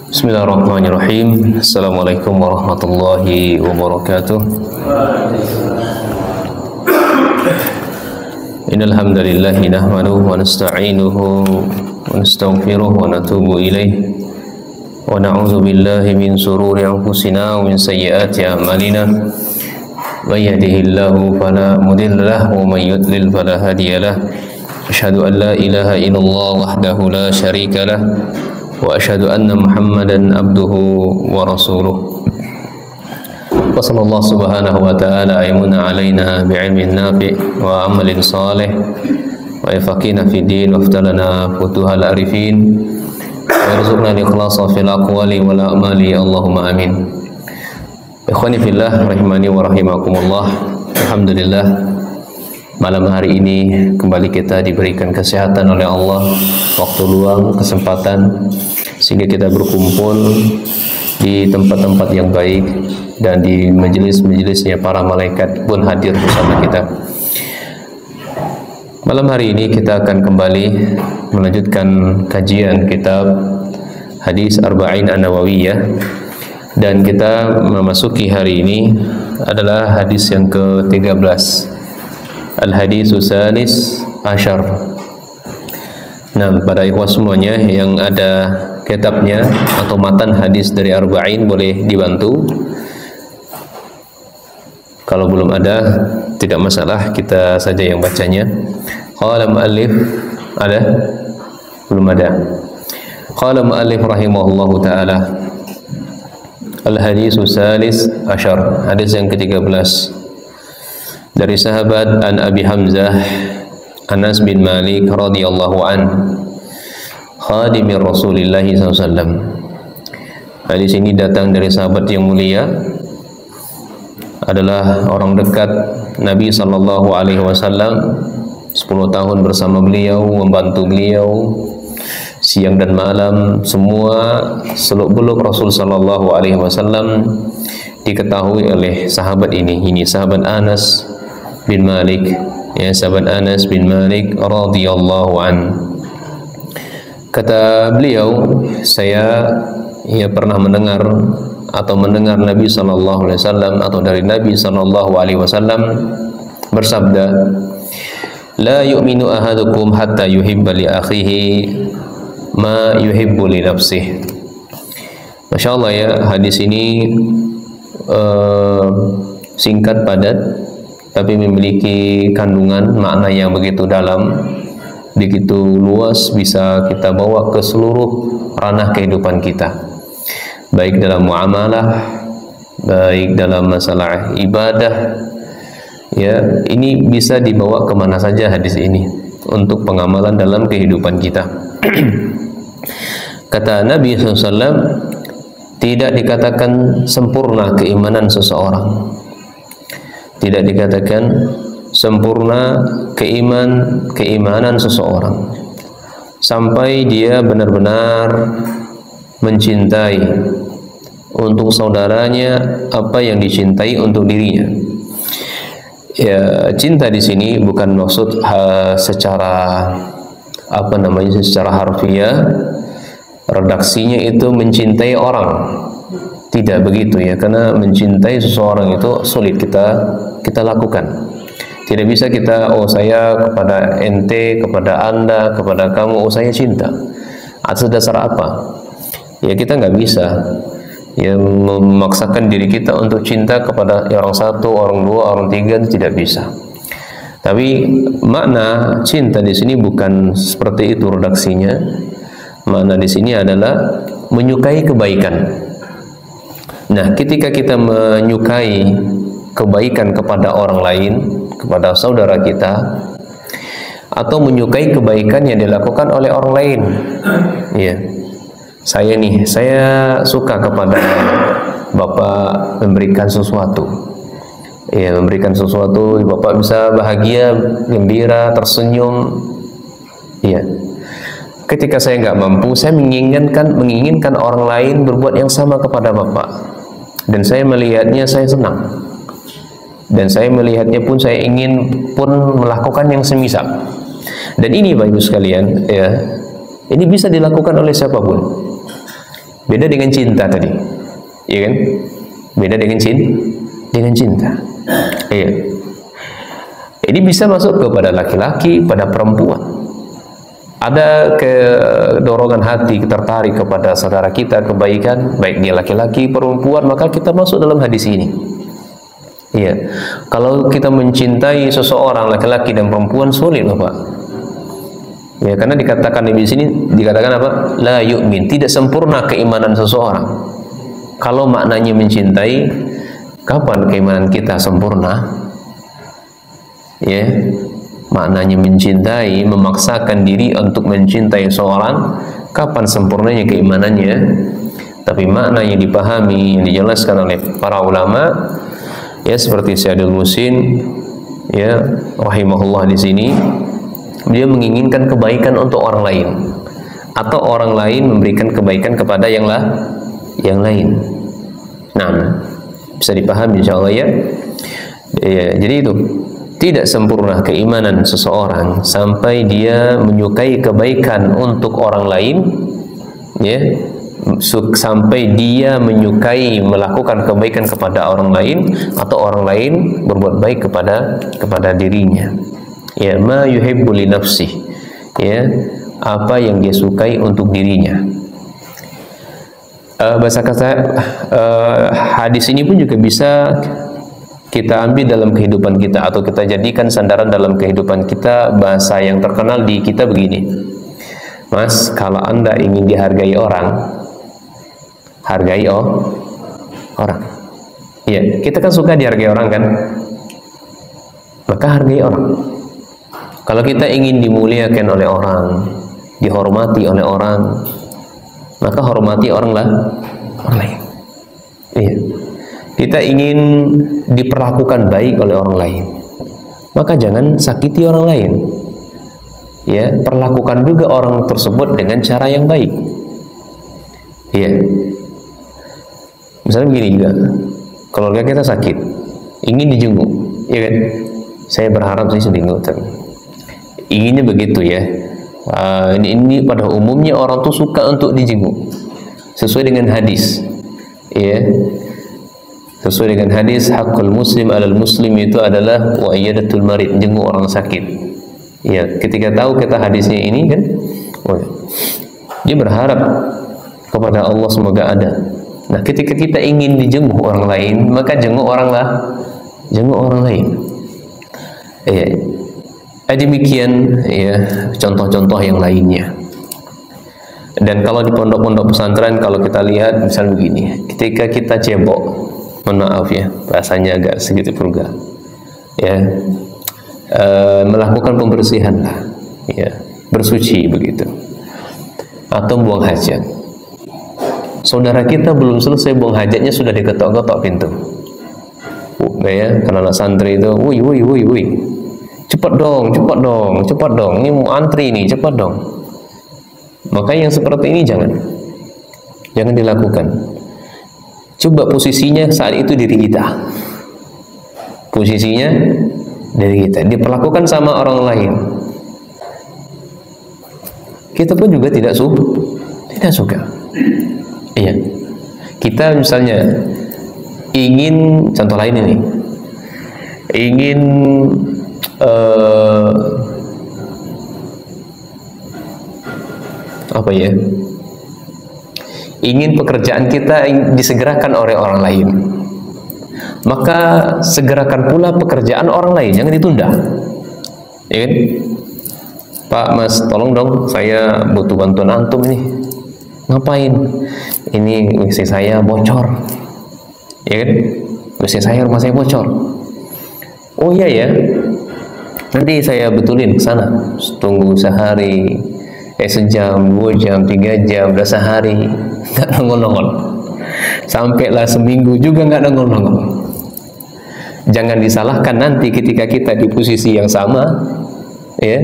Bismillahirrahmanirrahim. Assalamualaikum warahmatullahi wabarakatuh. Innal hamdalillah nahmaduhu wa nasta'inuhu wa nastaghfiruh wa natubu ilaih wa na'udzu billahi min shururi anfusina wa min sayyiati a'malina. May yahdihillahu fala mudilla lahu wa may yudlil fala hadiyalah. Asyhadu an la ilaha illallah wahdahu la syarika lah wa asyhadu anna Muhammadan abduhu wa rasuluh. Wa sallallahu subhanahu wa ta'ala aymuna alaina bi'ilmin nafi' wa amalin salih wa yafaqina fi din wa aftalana futuhal arifin wa yarzuqna al-ikhlasa fil aqwali wal a'mali Allahumma amin. Ikhwani fillah rahimani wa rahimakumullah. Alhamdulillah, malam hari ini kembali kita diberikan kesehatan oleh Allah, waktu luang, kesempatan, sehingga kita berkumpul di tempat-tempat yang baik dan di majelis-majelisnya para malaikat pun hadir bersama kita. Malam hari ini kita akan kembali melanjutkan kajian kitab Hadis Arba'in An-Nawawiyah, dan kita memasuki hari ini adalah hadis yang ke-13. Al-Hadithu Salis Asyar. Nah, pada ikhwah semuanya yang ada kitabnya atau matan hadis dari Arba'in boleh dibantu. Kalau belum ada, tidak masalah, kita saja yang bacanya. Qala mu'allif, ada? Belum ada. Qala mu'allif rahimahullahu ta'ala, Al-Hadithu Salis Asyar, hadis yang ke-13 dari sahabat An Abi Hamzah Anas bin Malik radhiyallahu an, khadimir Rasulillah SAW. Hadis ini datang dari sahabat yang mulia, adalah orang dekat Nabi sallallahu alaihi wasallam, 10 tahun bersama beliau, membantu beliau siang dan malam, semua seluk-beluk Rasul sallallahu alaihi wasallam diketahui oleh sahabat ini. Ini sahabat Anas bin Malik, ya, sahabat Anas bin Malik radhiyallahu an. Kata beliau, saya pernah mendengar Nabi sallallahu alaihi wasallam atau dari Nabi sallallahu alaihi wasallam bersabda, la yu'minu ahadukum hatta yuhibba li akhihi ma yuhibbu li nafsihi. Masya Allah, ya, hadis ini singkat padat tapi memiliki kandungan makna yang begitu dalam, begitu luas, bisa kita bawa ke seluruh ranah kehidupan kita, baik dalam muamalah, baik dalam masalah ibadah, ya, ini bisa dibawa kemana saja hadis ini untuk pengamalan dalam kehidupan kita. Kata Nabi SAW, tidak dikatakan sempurna keimanan seseorang, tidak dikatakan sempurna keimanan seseorang sampai dia benar-benar mencintai untuk saudaranya apa yang dicintai untuk dirinya. Ya, cinta di sini bukan maksud secara secara harfiah, redaksinya itu mencintai orang. Tidak begitu, ya, karena mencintai seseorang itu sulit kita lakukan. Tidak bisa kita, oh saya kepada ente, kepada anda, kepada kamu, oh saya cinta. Atas dasar apa? Ya, kita nggak bisa, ya, memaksakan diri kita untuk cinta kepada orang satu, orang dua, orang tiga, tidak bisa. Tapi makna cinta di sini bukan seperti itu redaksinya. Makna di sini adalah menyukai kebaikan. Nah, ketika kita menyukai kebaikan kepada orang lain, kepada saudara kita, atau menyukai kebaikan yang dilakukan oleh orang lain, ya, saya suka kepada Bapak memberikan sesuatu, ya, memberikan sesuatu, Bapak bisa bahagia, gembira, tersenyum, ya. Ketika saya nggak mampu, saya menginginkan orang lain berbuat yang sama kepada Bapak, dan saya melihatnya, saya senang, dan saya melihatnya pun saya ingin pun melakukan yang semisal. Dan ini Bapak Ibu sekalian, ya, Ini bisa dilakukan oleh siapapun. Beda dengan cinta tadi, iya kan? Beda dengan cinta. Iya. Ini bisa masuk kepada laki-laki, pada perempuan. Ada kedorongan hati, tertarik kepada saudara kita, kebaikan, baik dia laki-laki, perempuan, maka kita masuk dalam hadis ini. Iya. Kalau kita mencintai seseorang, laki-laki dan perempuan, sulit loh Pak. Ya, karena dikatakan di sini, dikatakan apa? La yu'min, tidak sempurna keimanan seseorang. Kalau maknanya mencintai, kapan keimanan kita sempurna? Ya, maknanya mencintai, memaksakan diri untuk mencintai seorang, kapan sempurnanya keimanannya? Tapi makna yang dipahami, yang dijelaskan oleh para ulama, ya seperti Syaikhul Musin, ya rahimahullah di sini, dia menginginkan kebaikan untuk orang lain, atau orang lain memberikan kebaikan kepada yang lain. Nah, bisa dipahami insyaallah ya. Ya, jadi itu tidak sempurna keimanan seseorang sampai dia menyukai kebaikan untuk orang lain, ya, sampai dia menyukai melakukan kebaikan kepada orang lain, atau orang lain berbuat baik kepada dirinya. Ya, ma yuhibbu li nafsi, ya, apa yang dia sukai untuk dirinya. Bahasa kata hadis ini pun juga bisa kita ambil dalam kehidupan kita, atau kita jadikan sandaran dalam kehidupan kita. Bahasa yang terkenal di kita begini, Mas, kalau Anda ingin dihargai orang, hargai orang. Ya, kita kan suka dihargai orang kan, maka hargai orang. Kalau kita ingin dimuliakan oleh orang, dihormati oleh orang, maka hormati orang lain. Iya. Kita ingin diperlakukan baik oleh orang lain, maka jangan sakiti orang lain. Ya, perlakukan juga orang tersebut dengan cara yang baik. Iya. Misalnya begini juga, keluarga kita sakit, ingin dijenguk, ya kan? Saya berharap sih dijenguk. Inginnya begitu ya. Ini pada umumnya orang tuh suka untuk dijenguk, sesuai dengan hadis, ya. Sesuai dengan hadis, hakul muslim alal muslim itu adalah wa iyadatul marid, jenguk orang sakit. Ya, ketika tahu kita hadisnya ini kan, dia berharap kepada Allah semoga ada. Nah, ketika kita ingin dijenguk orang lain, maka jenguk orang lain. Ya, demikian ya contoh-contoh yang lainnya. Dan kalau di pondok-pondok pesantren, kalau kita lihat misal begini, ketika kita cebok, mohon maaf ya, bahasanya agak sedikit vulgar, ya, melakukan pembersihan lah, ya, bersuci begitu, atau buang hajat. Saudara kita belum selesai buang hajatnya sudah diketok-ketok pintu. Ya, karena anak santri itu, woi, cepat dong, ini mau antri nih, cepat dong. Maka yang seperti ini jangan dilakukan. Coba posisinya saat itu diri kita, posisinya diri kita diperlakukan sama orang lain, kita pun juga tidak suka. Iya, kita misalnya ingin, contoh lain ini, ingin apa ya? Ingin pekerjaan kita disegerakan oleh orang lain, maka segerakan pula pekerjaan orang lain, jangan ditunda. Ya kan? Pak, Mas, tolong dong, saya butuh bantuan antum nih. Ngapain? Ini WC saya bocor. Ya kan? WC saya, rumah saya bocor. Oh iya ya, nanti saya betulin ke sana. Tunggu sehari, sejam, 2 jam, 3 jam, udah sehari, nggak nongol-nongol. Sampailah seminggu juga nggak nongol-nongol. Jangan disalahkan nanti ketika kita di posisi yang sama, ya,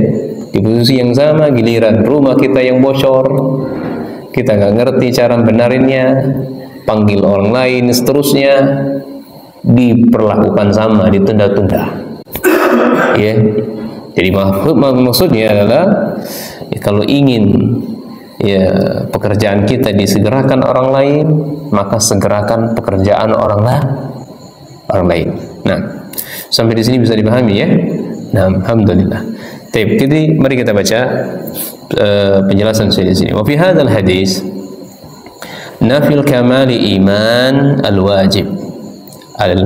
di posisi yang sama, giliran rumah kita yang bocor, kita nggak ngerti cara benarinnya, panggil orang lain, seterusnya, diperlakukan sama, ditunda-tunda. Ya, jadi maksudnya adalah, ya, kalau ingin ya pekerjaan kita disegerakan orang lain, maka segerakan pekerjaan orang lain. Nah, sampai di sini bisa dipahami ya. Nah, alhamdulillah. Jadi mari kita baca penjelasan saya di sini. Wa fi hadzal hadis nafil kamali iman al-wajib anil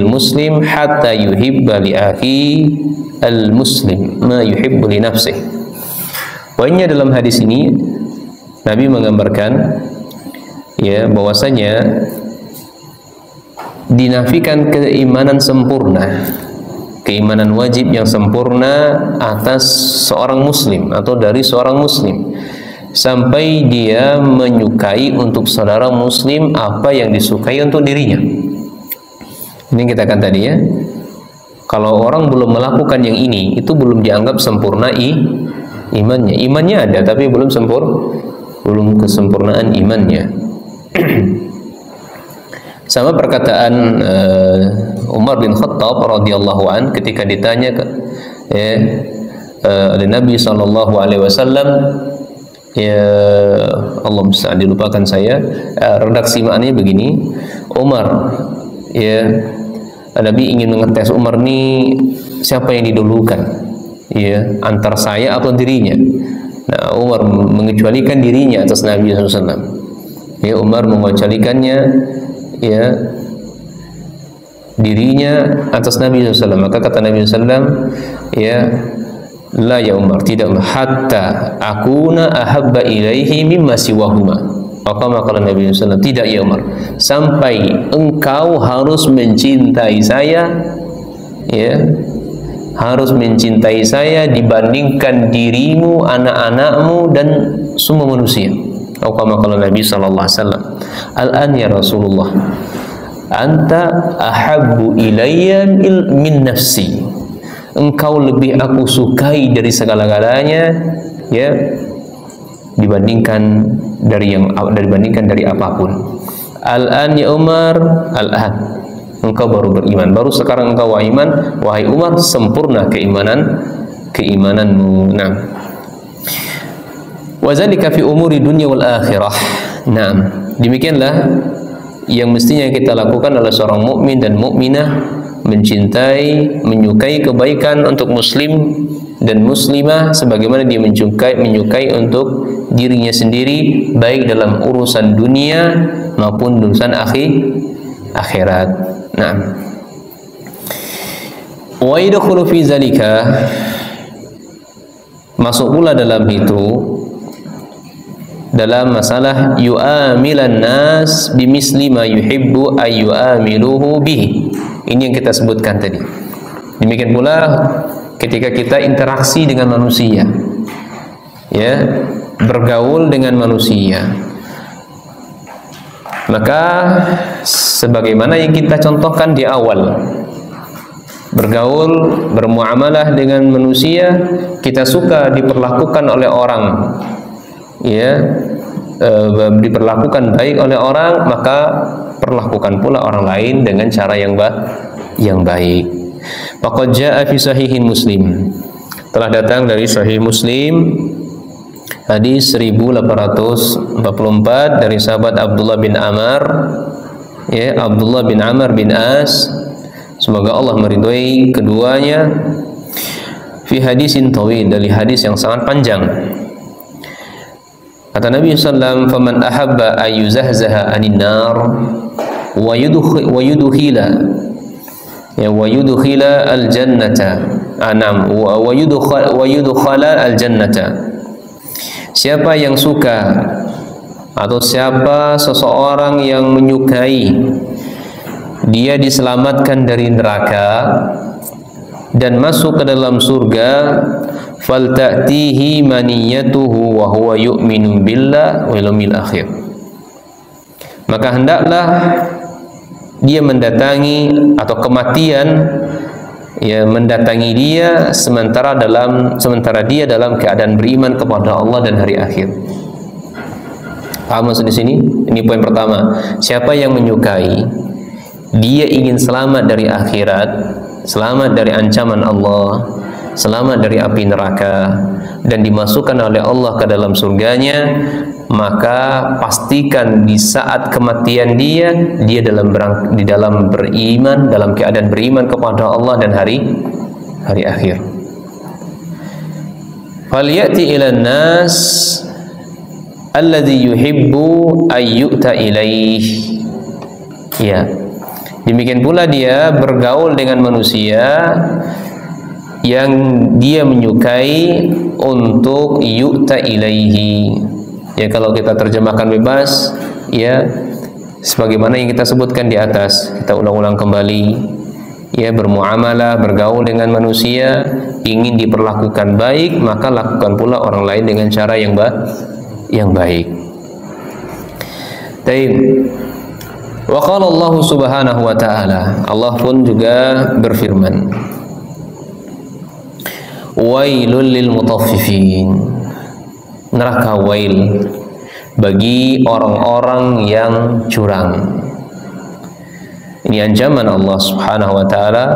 muslim hatta yuhibba li akhi al-muslim ma yuhibbu li nafsihi. Poinnya dalam hadis ini Nabi menggambarkan ya bahwasanya dinafikan keimanan sempurna, keimanan wajib yang sempurna atas seorang muslim atau dari seorang muslim sampai dia menyukai untuk saudara muslim apa yang disukai untuk dirinya. Ini kita katakan tadi ya, kalau orang belum melakukan yang ini, itu belum dianggap sempurna imannya. Imannya ada tapi belum kesempurnaan imannya. Sama perkataan Umar bin Khattab radhiyallahu an ketika ditanya oleh Nabi sallallahu alaihi wasallam, ya Allah musta'an dilupakan saya, redaksi maknanya begini. Umar, ya Nabi ingin mengetes Umar nih siapa yang didulukan, ya antar saya atau dirinya. Nah, Umar mengecualikan dirinya atas Nabi SAW. Ya, Umar mengecualikannya, ya dirinya atas Nabi SAW. Maka kata Nabi SAW, ya la ya Umar, tidak, hatta akuna ahabba ilaihi mimma siwahuma. Maka Nabi SAW, tidak ya Umar, sampai engkau harus mencintai saya, ya harus mencintai saya dibandingkan dirimu, anak-anakmu dan semua manusia. Maka Nabi SAW, al-an ya Rasulullah, anta ahabbu ilayya min nafsi, engkau lebih aku sukai dari segala-galanya, ya dibandingkan dari apapun. Al-an ya Umar, al-an engkau baru beriman, baru sekarang engkau beriman, wahai Umar, sempurna keimananmu. Nah, wa zalika fi umuri dunya wal akhirah. Nah, demikianlah yang mestinya kita lakukan oleh seorang mukmin dan mukminah, mencintai, menyukai kebaikan untuk muslim dan muslimah sebagaimana dia menyukai untuk dirinya sendiri, baik dalam urusan dunia maupun urusan akhirat. Nah, wa yadkhulu fi zalika, masuk pula dalam itu, dalam masalah yu'amilan nas bimisli ma yuhibbu ay yu'amiluhu bihi. Ini yang kita sebutkan tadi. Demikian pula ketika kita interaksi dengan manusia, ya bergaul dengan manusia, maka sebagaimana yang kita contohkan di awal, bergaul, bermuamalah dengan manusia, kita suka diperlakukan oleh orang, ya diperlakukan baik oleh orang, maka perlakukan pula orang lain dengan cara yang baik. Faqad jaa'a fi sahihin Muslim, telah datang dari Sahih Muslim hadis 1844 dari sahabat Abdullah bin Amr, ya Abdullah bin Amr bin As, semoga Allah meridhai keduanya, fi hadisin tawil, dari hadis yang sangat panjang. Kata Nabi sallallahu alaihi wasallam, faman ahabba ayyuzahzaha anin nar wa yudkhila al jannata, wa yudkhala al jannata. Siapa yang suka atau siapa seseorang yang menyukai dia diselamatkan dari neraka dan masuk ke dalam surga, falta'tihi maniyatuhu wa huwa yu'minu billah wal yawmil akhir, maka hendaklah dia mendatangi atau kematian, ya mendatangi dia sementara dia dalam keadaan beriman kepada Allah dan hari akhir. Paham maksud di sini? Ini poin pertama. Siapa yang menyukai, dia ingin selamat dari akhirat, selamat dari ancaman Allah, selamat dari api neraka, dan dimasukkan oleh Allah ke dalam surganya, maka pastikan di saat kematian dia di dalam beriman, dalam keadaan beriman kepada Allah dan hari akhir. Falyati ilan nas alladhi yuhibbu ayyu'ta ilaih. Ya, demikian pula dia bergaul dengan manusia yang dia menyukai untuk yu'ta ilaihi. Ya, kalau kita terjemahkan bebas, ya sebagaimana yang kita sebutkan di atas, kita ulang-ulang kembali. Ya, bermuamalah, bergaul dengan manusia, ingin diperlakukan baik, maka lakukan pula orang lain dengan cara yang baik. Taib. Wa qala Allah Subhanahu wa ta'ala, Allah pun juga berfirman, wailul lil mutaffifin, neraka wail bagi orang-orang yang curang. Ini ancaman Allah Subhanahu wa ta'ala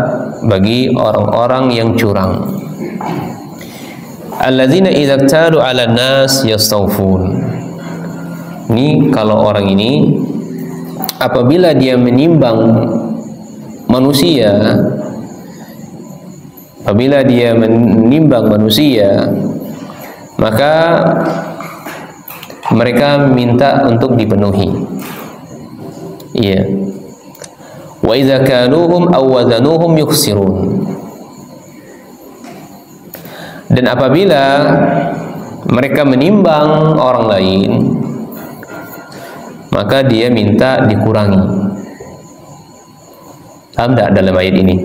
bagi orang-orang yang curang. Alladzina idza iktalu 'alan nas yastawfun. Ini kalau orang ini apabila dia menimbang manusia, maka mereka minta untuk dipenuhi. Iya. Wa idza kanuhum aw wazanuhum yukhsirun. Dan apabila mereka menimbang orang lain, maka dia minta dikurangi. Paham tidak dalam ayat ini?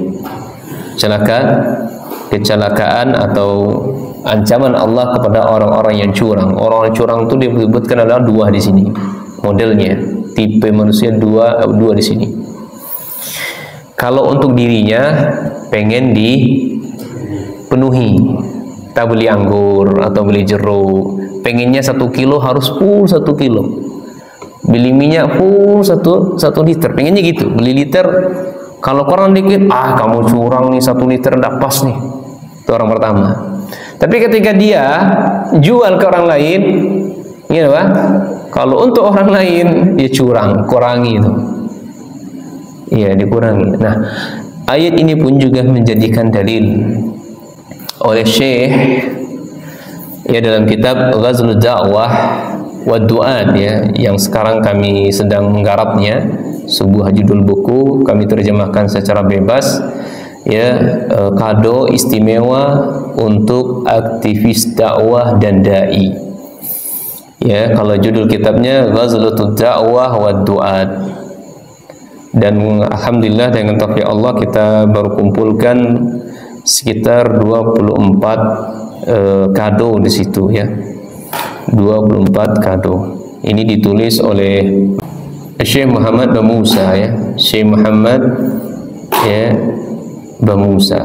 Kecelakaan atau ancaman Allah kepada orang-orang yang curang. Orang curang itu disebutkan adalah dua di sini. Modelnya, tipe manusia dua di sini. Kalau untuk dirinya pengen dipenuhi, kita beli anggur atau beli jeruk, pengennya 1 kilo harus full 1 kilo. Beli minyak full 1 liter, pengennya gitu. Beli liter, kalau kurang dikit, kamu curang nih, 1 liter enggak pas nih. Itu orang pertama. Tapi ketika dia jual ke orang lain, gitu Pak, kalau untuk orang lain dia curang, kurangi itu. Iya, dikurangi. Nah, ayat ini pun juga menjadikan dalil oleh Syekh ya dalam kitab Ghazlul Da'wah wa Du'at, ya, yang sekarang kami sedang menggarapnya, sebuah judul buku kami terjemahkan secara bebas, ya, kado istimewa untuk aktivis dakwah dan dai. Ya, kalau judul kitabnya Ghazlul Da'wah wa Du'at. Dan alhamdulillah dengan taufik Allah kita baru kumpulkan sekitar 24 kado di situ, ya. 24 kado. Ini ditulis oleh Syekh Muhammad Bamusa, ya. Syekh Muhammad, ya, Bamusa.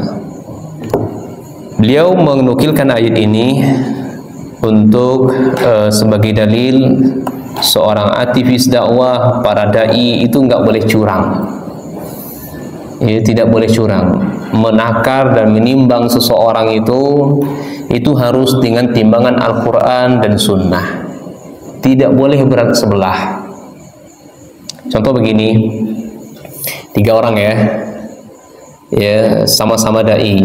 Beliau menukilkan ayat ini untuk sebagai dalil seorang aktivis dakwah, para dai itu nggak boleh curang. Ya, tidak boleh curang. Menakar dan menimbang seseorang itu harus dengan timbangan Al-Quran dan Sunnah. Tidak boleh berat sebelah. Contoh begini, 3 orang, ya, sama-sama dai,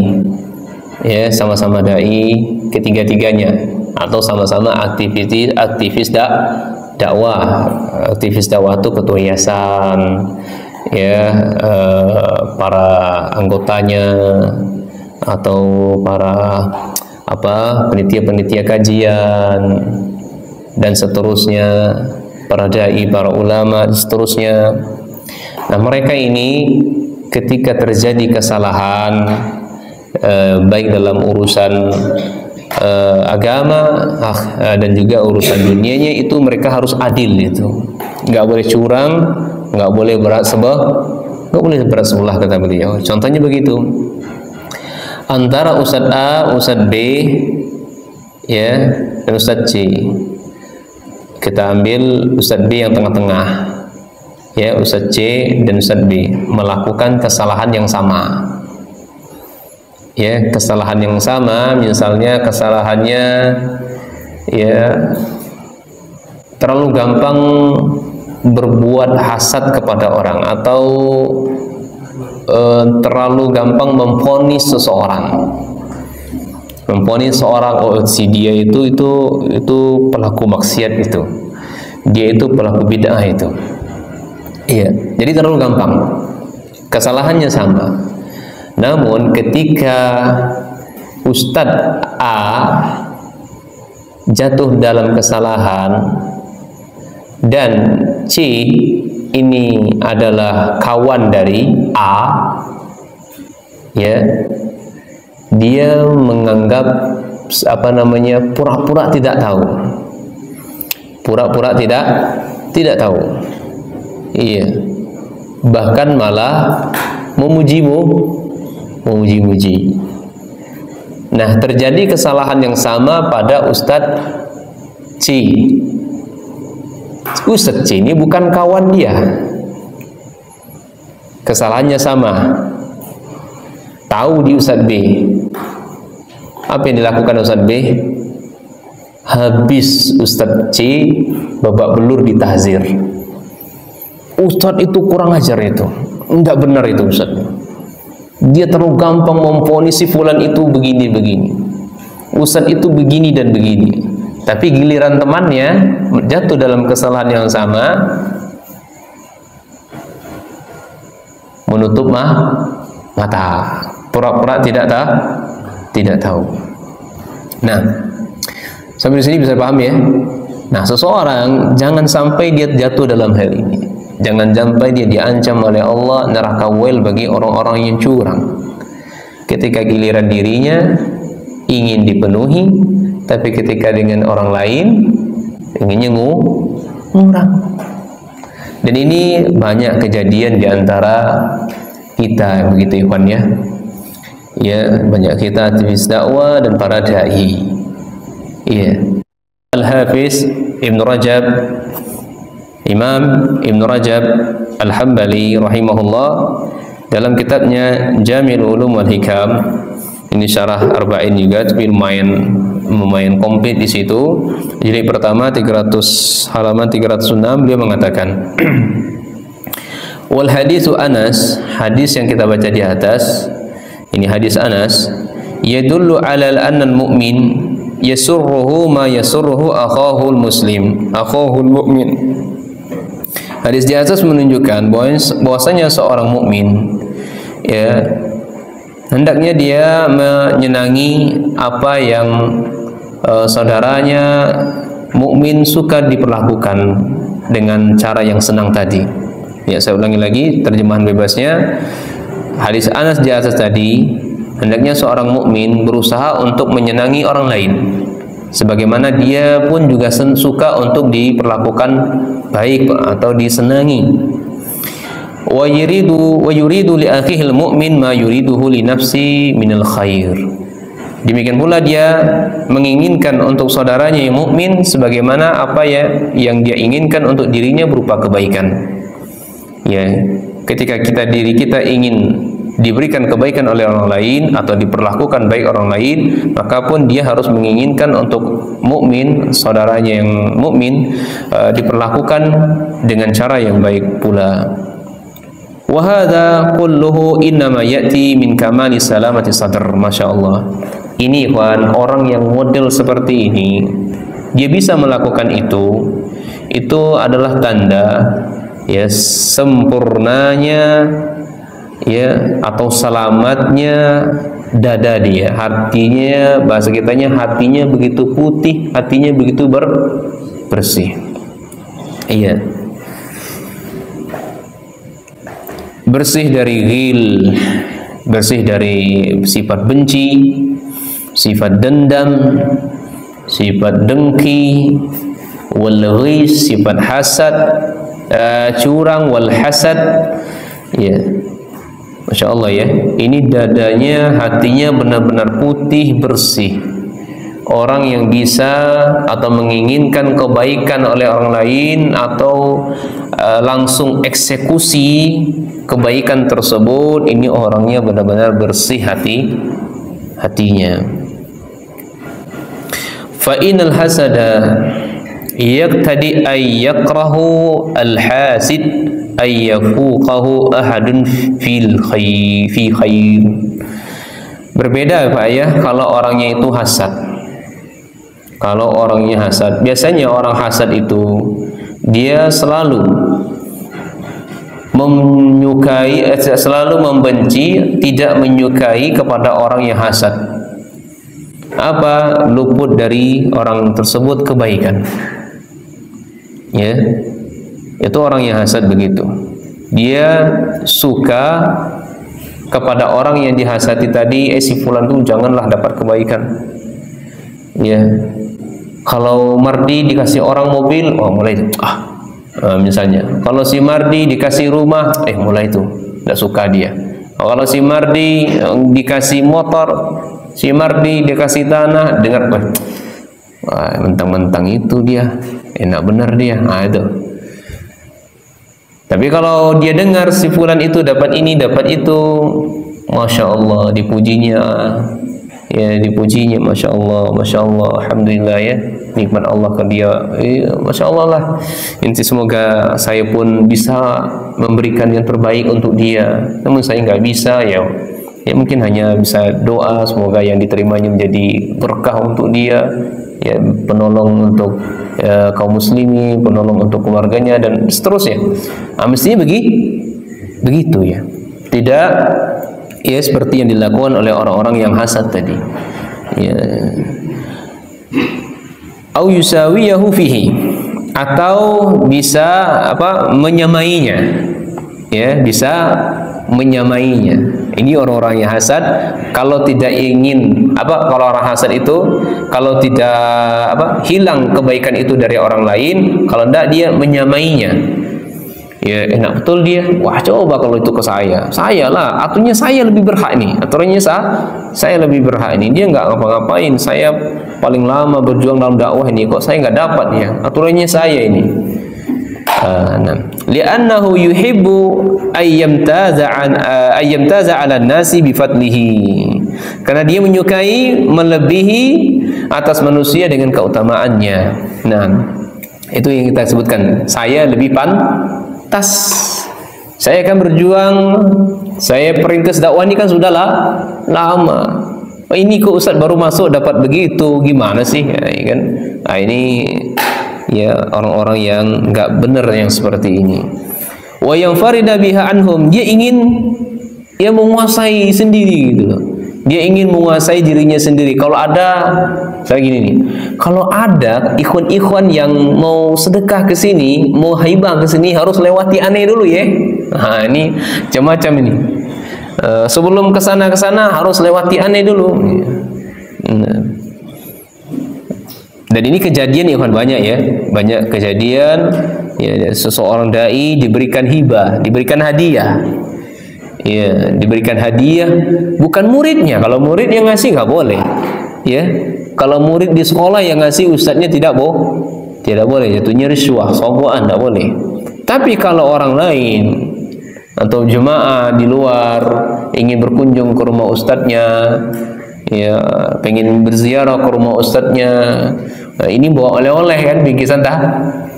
ya, sama-sama dai ketiga-tiganya, atau sama-sama aktivis dakwah. Aktivis dakwah itu ketua yayasan, ya, para anggotanya, atau para penitia kajian dan seterusnya, para dai, para ulama, seterusnya. Nah, mereka ini ketika terjadi kesalahan baik dalam urusan agama dan juga urusan dunianya, itu mereka harus adil, itu nggak boleh curang, nggak boleh berat sebelah, kata beliau. Contohnya begitu, antara Ustadz A, Ustadz B, ya, dan Ustadz C. Kita ambil Ustadz B yang tengah-tengah, ya, Ustadz C dan Ustadz B melakukan kesalahan yang sama. ya kesalahan yang sama, misalnya kesalahannya ya terlalu gampang berbuat hasad kepada orang, atau terlalu gampang memvonis seseorang, memvonis seorang, oh si dia itu pelaku maksiat, itu dia itu pelaku bid'ah itu. Iya, jadi terlalu gampang. Kesalahannya sama. Namun ketika Ustadz A jatuh dalam kesalahan dan C ini adalah kawan dari A, ya, dia menganggap pura-pura tidak tahu, pura-pura tidak tahu, iya, bahkan malah memuji-muji. Nah, terjadi kesalahan yang sama pada Ustadz C. Ustadz C ini bukan kawan dia, kesalahannya sama, tahu di Ustadz B. Apa yang dilakukan Ustadz B? Habis Ustadz C babak belur ditahzir. Ustadz itu kurang ajar, itu enggak benar itu Ustadz. Dia terlalu gampang memvonis si fulan itu begini-begini, Ustadz itu begini dan begini. Tapi giliran temannya jatuh dalam kesalahan yang sama, menutup mata, pura-pura tidak tahu. Nah, sampai di sini bisa paham ya. Nah, seseorang jangan sampai dia jatuh dalam hal ini. Jangan sampai dia diancam oleh Allah neraka wel bagi orang-orang yang curang. Ketika giliran dirinya ingin dipenuhi, tapi ketika dengan orang lain inginnya ngurang. Dan ini banyak kejadian di antara kita, begitu ikhwan ya. Ya, banyak kita aktivis dakwah dan para dai. Iya. Al-Hafiz Ibn Rajab, Imam Ibn Rajab Al-Hambali rahimahullah, dalam kitabnya Jami'ul Ulum wal Hikam, ini syarah Arba'in juga, tapi lumayan komplit di situ. Jilid pertama 300 halaman 306, dia mengatakan wal haditsu Anas, hadis yang kita baca di atas ini hadis Anas, yadullu ala anna al-mu'min yasurruhu ma yasurruhu akhahul muslim, akhahul mu'min. Hadis di atas menunjukkan bahwasanya seorang mukmin ya hendaknya dia menyenangi apa yang saudaranya mukmin suka diperlakukan dengan cara yang senang tadi. Ya, saya ulangi lagi terjemahan bebasnya. Hadis Anas di atas tadi, hendaknya seorang mukmin berusaha untuk menyenangi orang lain, sebagaimana dia pun juga suka untuk diperlakukan baik atau disenangi. Wa yuridu li akhihi al-mu'min ma yuriduhu li nafsi minal khair. Demikian pula dia menginginkan untuk saudaranya yang mukmin sebagaimana apa ya yang dia inginkan untuk dirinya berupa kebaikan. Ya, ketika diri kita ingin diberikan kebaikan oleh orang lain atau diperlakukan baik orang lain, maka pun dia harus menginginkan untuk mukmin, saudaranya yang mukmin diperlakukan dengan cara yang baik pula. Wa hadza kulluhu innama ya'ti min kamali salamati sadr. Masya Allah. Ini ikhwan, orang yang model seperti ini, dia bisa melakukan itu adalah tanda ya sempurnanya ya atau selamatnya dada dia, hatinya, bahasa kitanya hatinya begitu putih, hatinya begitu bersih. Iya, bersih dari ghil, bersih dari sifat benci, sifat dendam, sifat dengki, wal ghis, sifat hasad, curang, wal hasad. Ya, Masya Allah ya, ini dadanya, hatinya benar-benar putih bersih. Orang yang bisa atau menginginkan kebaikan oleh orang lain atau langsung eksekusi kebaikan tersebut, ini orangnya benar-benar bersih hatinya. Fa innal hasada yaqtadi ay yakrahu al-hasid ay yafuqahu ahadun fi khair. Berbeda Pak ya kalau orangnya itu hasad. Kalau orangnya hasad, biasanya orang hasad itu dia selalu menyukai, selalu membenci, tidak menyukai kepada orang yang hasad. Apa? Luput dari orang tersebut kebaikan. Ya, itu orang yang hasad begitu. Dia suka kepada orang yang dihasati tadi, si fulan tuh janganlah dapat kebaikan. Ya, kalau Mardi dikasih orang mobil, oh mulai misalnya. Kalau si Mardi dikasih rumah, mulai itu tidak suka dia. Kalau si Mardi dikasih motor, si Mardi dikasih tanah, dengar mentang-mentang itu dia enak benar dia, itu. Tapi kalau dia dengar si fulan itu dapat ini, dapat itu, Masya Allah, dipujinya, ya dipujinya, Masya Allah, Alhamdulillah ya, nikmat Allah ke dia, Masya Allah lah. Inti semoga saya pun bisa memberikan yang terbaik untuk dia. Namun saya nggak bisa, ya mungkin hanya bisa doa semoga yang diterimanya menjadi berkah untuk dia, ya penolong untuk kaum muslimin, penolong untuk keluarganya dan seterusnya. Mestinya begitu ya. Tidak ya seperti yang dilakukan oleh orang-orang yang hasad tadi. Ya. Au yusawiyahu fihi, atau bisa menyamainya. Ya, bisa menyamainya. Ini orang-orang yang hasad kalau tidak ingin kalau orang hasad itu kalau tidak hilang kebaikan itu dari orang lain, kalau tidak dia menyamainya. Ya enak betul dia, wah coba kalau itu ke saya lah, aturannya saya lebih berhak nih, aturannya saya lebih berhak ini, dia nggak ngapa-ngapain, saya paling lama berjuang dalam dakwah ini, kok saya nggak dapat ya, aturannya saya ini. Li'annahu yuhibbu ayyamtaza 'ala an-nasi bi fadlihi. Karena dia menyukai melebihi atas manusia dengan keutamaannya. Nah, itu yang kita sebutkan, saya lebih pantas. Saya akan berjuang, saya perintis dakwah ini kan sudah lama. Ini kok Ustaz baru masuk dapat begitu, gimana sih? Ya, kan? Ini ya orang-orang yang enggak benar yang seperti ini. Wa yanfarida biha anhum, dia ingin menguasai sendiri gitu loh. Dia ingin menguasai dirinya sendiri. Kalau ada, saya gini nih, kalau ada ikhwan-ikhwan yang mau sedekah ke sini, mau hibah ke sini, harus lewati aneh dulu ya. Nah, ini macam-macam ini. Sebelum kesana harus lewati aneh dulu. Nah. Dan ini kejadian ya kan, banyak ya, banyak kejadian ya, seseorang dai diberikan hibah, diberikan hadiah, ya diberikan hadiah bukan muridnya. Kalau murid yang ngasih nggak boleh, ya. Kalau murid di sekolah yang ngasih, ustadznya tidak boleh, jatuhnya riswah, sogoan, tidak boleh. Tapi kalau orang lain atau jemaah di luar ingin berkunjung ke rumah ustadznya, ya pengen berziarah ke rumah ustadznya, nah, ini bawa oleh-oleh kan, bingkisan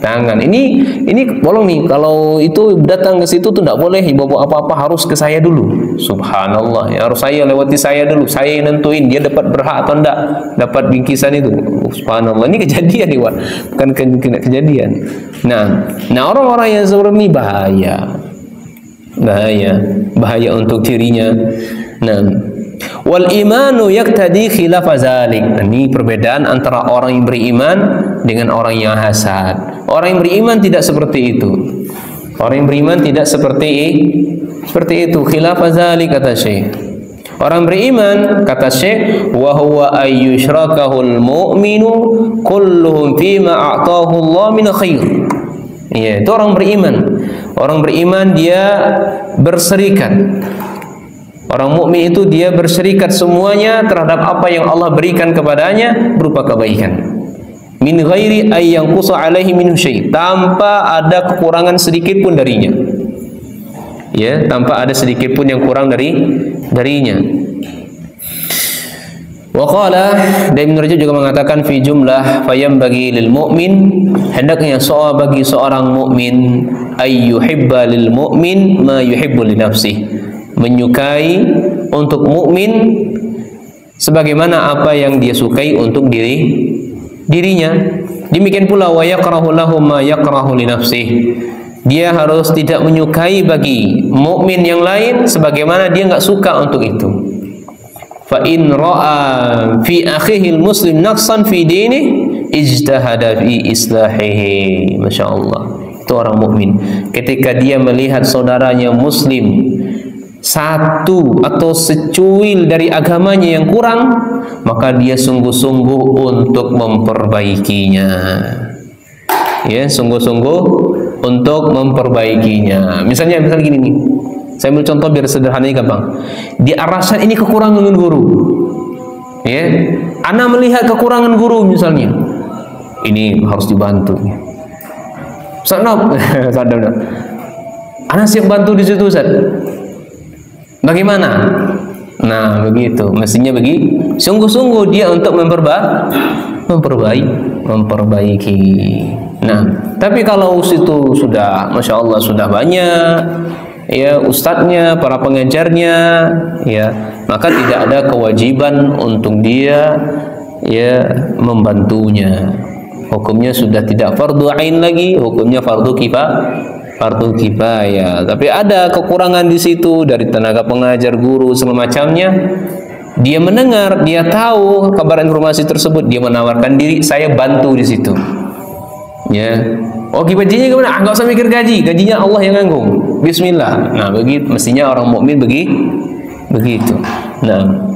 tangan. Ini bolong nih, kalau itu datang ke situ tuh tidak boleh bawa apa-apa, harus ke saya dulu. Subhanallah, ya, harus saya lewati saya dulu, saya yang nentuin dia dapat berhak atau enggak dapat bingkisan itu. Subhanallah, ini kejadian nih, bukan kejadian. Nah orang-orang yang seperti ini bahaya untuk dirinya. Nah, wal imanu yaqtadi khilafa zalik. Ini perbedaan antara orang yang beriman dengan orang yang hasad. Orang yang beriman tidak seperti itu. Orang yang beriman tidak seperti itu. Khilafa zalik, kata Syekh. Orang beriman, kata Syekh, wa huwa ayyushrakahul mu'minu kulluhum fima a'tahu Allah min khair. Ya, itu orang beriman. Orang beriman dia berserikat. Orang mukmin itu dia berserikat semuanya terhadap apa yang Allah berikan kepadanya berupa kebaikan. Min ghairi ay yanqusa alaihi min syai', tanpa ada kekurangan sedikit pun darinya. Ya, tanpa ada sedikit pun yang kurang darinya. Wa qala, dan Ibnu Rajab juga mengatakan fi jumlah fayam bagi lil mu'min, hendaknya bagi seorang mukmin ay yuhibba lil mu'min ma yuhibbu li nafsihi, menyukai untuk mukmin sebagaimana apa yang dia sukai untuk dirinya. Demikian pula wa yakrahu lahu ma yakrahu li nafsihi, dia harus tidak menyukai bagi mukmin yang lain sebagaimana dia enggak suka untuk itu. Fa in ra'a fi akhihi muslim naqsan fi dinihi ijtahada fi islahihi. Masyaallah, itu orang mukmin ketika dia melihat saudaranya muslim satu atau secuil dari agamanya yang kurang, maka dia sungguh-sungguh untuk memperbaikinya. Ya, sungguh-sungguh untuk memperbaikinya. Misalnya gini nih. Saya ambil contoh biar sederhananya gampang. Di arasan ini kekurangan guru. Ya, ana melihat kekurangan guru misalnya. Ini harus dibantu. Sanap, sadar. Ana siap bantu di situ, Ustaz. Bagaimana? Nah, begitu. Mestinya sungguh-sungguh dia untuk memperbaiki. Nah, tapi kalau situ sudah, masya Allah, sudah banyak, ya ustadznya, para pengajarnya, ya, maka tidak ada kewajiban untuk dia, ya, membantunya. Hukumnya sudah tidak fardu ain lagi, hukumnya fardu kifayah. Tapi ada kekurangan di situ dari tenaga pengajar, guru, semacamnya. Dia mendengar, dia tahu kabar informasi tersebut, dia menawarkan diri, saya bantu di situ. Ya, oh gajinya gimana? Enggak usah mikir gaji, gajinya Allah yang nanggung. Bismillah. Nah, begitu mestinya orang mukmin begitu. Nah,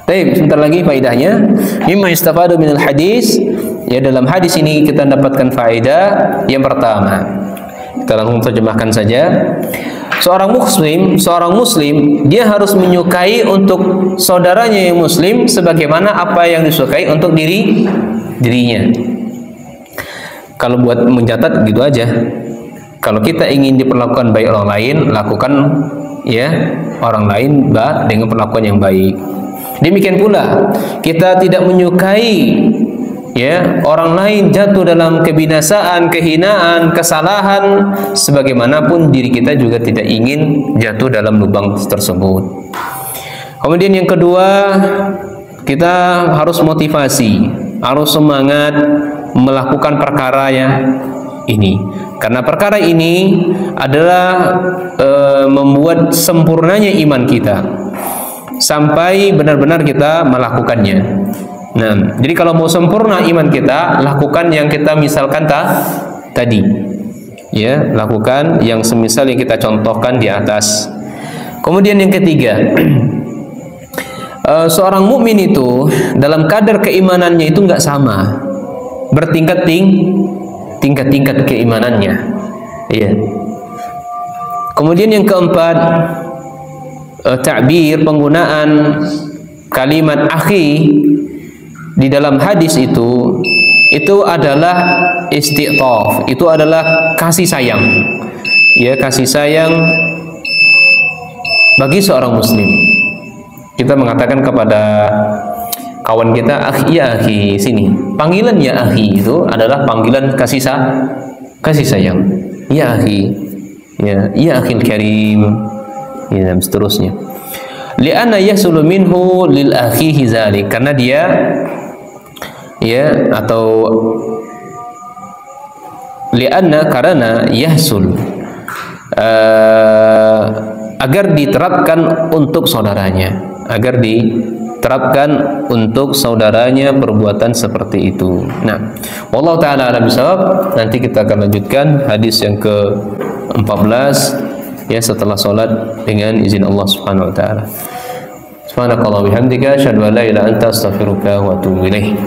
baik, sebentar lagi faedahnya. Mimma yustafadu minal hadis. Ya, dalam hadis ini kita dapatkan faedah yang pertama. Kita langsung terjemahkan saja. Seorang muslim dia harus menyukai untuk saudaranya yang muslim sebagaimana apa yang disukai untuk dirinya. Kalau buat mencatat gitu aja. Kalau kita ingin diperlakukan baik orang lain, lakukan ya orang lain dengan perlakuan yang baik. Demikian pula kita tidak menyukai ya orang lain jatuh dalam kebinasaan, kehinaan, kesalahan, sebagaimanapun diri kita juga tidak ingin jatuh dalam lubang tersebut. Kemudian yang kedua, kita harus motivasi, harus semangat melakukan perkara ini, karena perkara ini adalah membuat sempurnanya iman kita sampai benar-benar kita melakukannya. Nah, jadi kalau mau sempurna iman kita, lakukan yang kita misalkan tadi, ya, lakukan yang semisal yang kita contohkan di atas. Kemudian yang ketiga, seorang mukmin itu dalam kadar keimanannya itu nggak sama, bertingkat-tingkat keimanannya. Iya. Kemudian yang keempat, ta'bir, penggunaan kalimat akhi di dalam hadis itu adalah istiqaf, itu adalah kasih sayang, ya, kasih sayang bagi seorang muslim. Kita mengatakan kepada kawan kita, akhi, ya akhi, sini. Panggilan ya akhi itu adalah panggilan kasih sayang. Ya akhi, ya akhil karim, ya, dan seterusnya. Li'anna yasulu minhu lil akhihi zalik, karena dia ya, atau li'anna, karena yahsul, agar diterapkan untuk saudaranya, perbuatan seperti itu. Nah, wallahu taala a'lam bishawab. Nanti kita akan lanjutkan hadis yang ke-14 ya, setelah salat dengan izin Allah Subhanahu wa taala. Subhanakallah bihamdika asyhadu an la ilaha illa anta astaghfiruka wa atubu ilaik.